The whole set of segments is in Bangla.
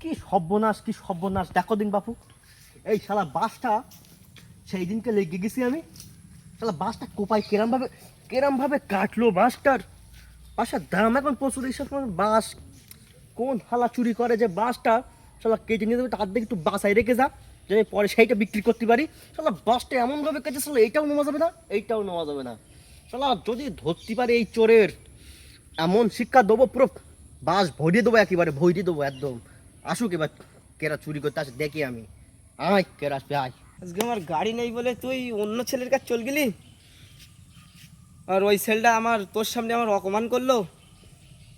কি সর্বনাশ দেখো দিন বাপু, এই শালা বাসটা সেই দিনকে লেগে গেছি আমি। শালা বাসটা কোপায় কেরাম ভাবে কাটলো বাসটার। বাসার দাম এখন প্রচুর। এইসব বাস কোন হালা চুরি করে যে বাসটা শালা কেটে নিয়ে যাবে, তার দিকে একটু বাসায় রেখে যা, যে আমি পরে সেইটা বিক্রি করতে পারি। শালা বাসটা এমনভাবে কেটে শালা এইটাও নেওয়া যাবে না, এইটাও নেওয়া যাবে না। শালা যদি ধরতে পারে এই চোরের, এমন শিক্ষা দেবো, পুরো বাস ভরিয়ে দেবো, একেবারে ভরিয়ে দেবো একদম। আসুক এবার কেরা চুরি করতে আসে দেখি আমি। আয় কেরা আসবে, আয়। আজকে আমার গাড়ি নেই বলে তুই অন্য ছেলের কাছে চল গেলি, আর ওই ছেলেটা আমার তোর সামনে আমার অপমান করলো।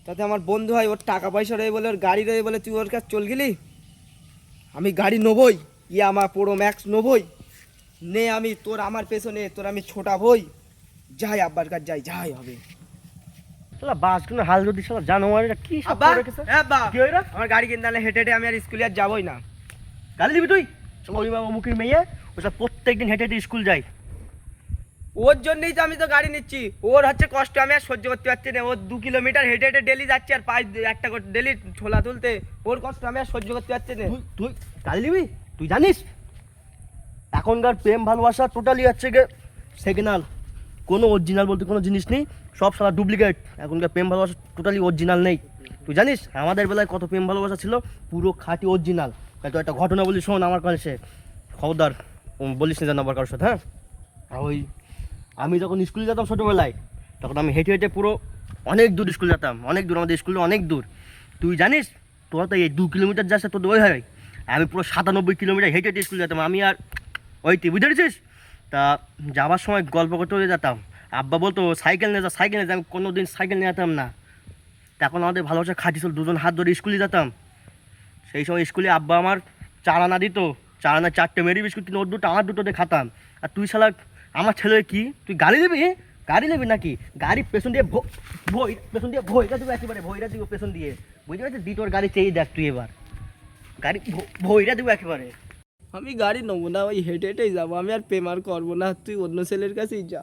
তাতে আমার বন্ধু হয়, ওর টাকা পয়সা রয়ে বলে, ওর গাড়ি রয়ে বলে তুই ওর কাছে চল গেলি। আমি গাড়ি নেবই, আমার পুরো ম্যাক্স নেবই, নে আমি তোর আমার পেছনে তোর আমি ছোটাবই। যাই আব্বার কাছে যাই হবে। শালা বাসগুলো হাল যদি শালা জানোয়ার, এটা কি সব আব্বা, করে রেখেছে? আব্বা, কি হইলো? আমার গাড়ি কিনতে হলে হেঁটে হেঁটে আমি আর স্কুলে আর যাবোই না। গালি দিবি তুই? শালা ওই বাবা মুখের মেয়ে, ওসব প্রত্যেকদিন হেঁটে হেঁটে স্কুল যায়। ওর জন্যই তো আমি তো গাড়ি নিচ্ছি। ওর হচ্ছে কষ্ট আমি আর সহ্য করতে পারছি না। ও 2 কিলোমিটার হেঁটে হেঁটে ডেলি যাচ্ছে, আর পায়ে একটা করে ডেলি ছোলা তুলতে। ওর কষ্ট আমি আর সহ্য করতে পারছি না। তুই গালি দিবি? তুই জানিস এখনকার প্রেম ভালোবাসা টোটালি হচ্ছে গিয়ে সেকেন্ড, কোনো অরিজিনাল বলতে কোনো জিনিস নেই, সব শালা ডুপ্লিকেট। এখনকার প্রেম ভালোবাসা টোটালি অরিজিনাল নেই। তুই জানিস আমাদের বেলায় কত প্রেম ভালোবাসা ছিল, পুরো খাঁটি অরিজিনাল। তাই তো একটা ঘটনা বলি শোন আমার কাছে, খবরদার বলিস না যেন আবার কারোর সাথে, হ্যাঁ? ওই আমি যখন স্কুলে যেতাম ছোটোবেলায়, তখন আমি হেঁটে হেঁটে পুরো অনেক দূর স্কুল যেতাম, অনেক দূর, আমাদের স্কুলে অনেক দূর। তুই জানিস তোরা তো এই 2 কিলোমিটার যাস, তোর ওই হয়, আমি পুরো 97 কিলোমিটার হেঁটে হেঁটে স্কুলে যেতাম আমি। আর ওই তুই বুঝতে পেরেছিস, তা যাওয়ার সময় গল্প করতে হয়ে যেতাম। আব্বা বলতো সাইকেল নিয়ে যা, সাইকেল নিয়ে যা। আমি কোনো দিন সাইকেল নিয়ে যেতাম না। তখন আমাদের ভালোবাসা খাঁটি ছিল, দুজন হাত ধরে স্কুলে যেতাম। সেই সময় স্কুলে আব্বা আমার 4 আনা দিত, 4 আনা 4টে মেরি বিস্কুট কিনে, ওর দুটো আমার দুটোতে খাতাম। আর তুই শালা আমার ছেলে কি তুই গাড়ি দিবি? গাড়ি নেবি নাকি? গাড়ি পেছন দিয়ে পেছন দিয়ে ভইটা দিব, একেবারে ভইটা দিব পেছন দিয়ে। বুঝতে পারছিস? দিটোর গাড়ি চেয়ে দেখ তুই এবার, গাড়ি ভইটা দিব একেবারে। আমি গাড়ি নেবো না, ওই হেঁটে হেঁটেই যাবো। আমি আর প্রেম আর করবো না, তুই অন্য ছেলের কাছেই যা।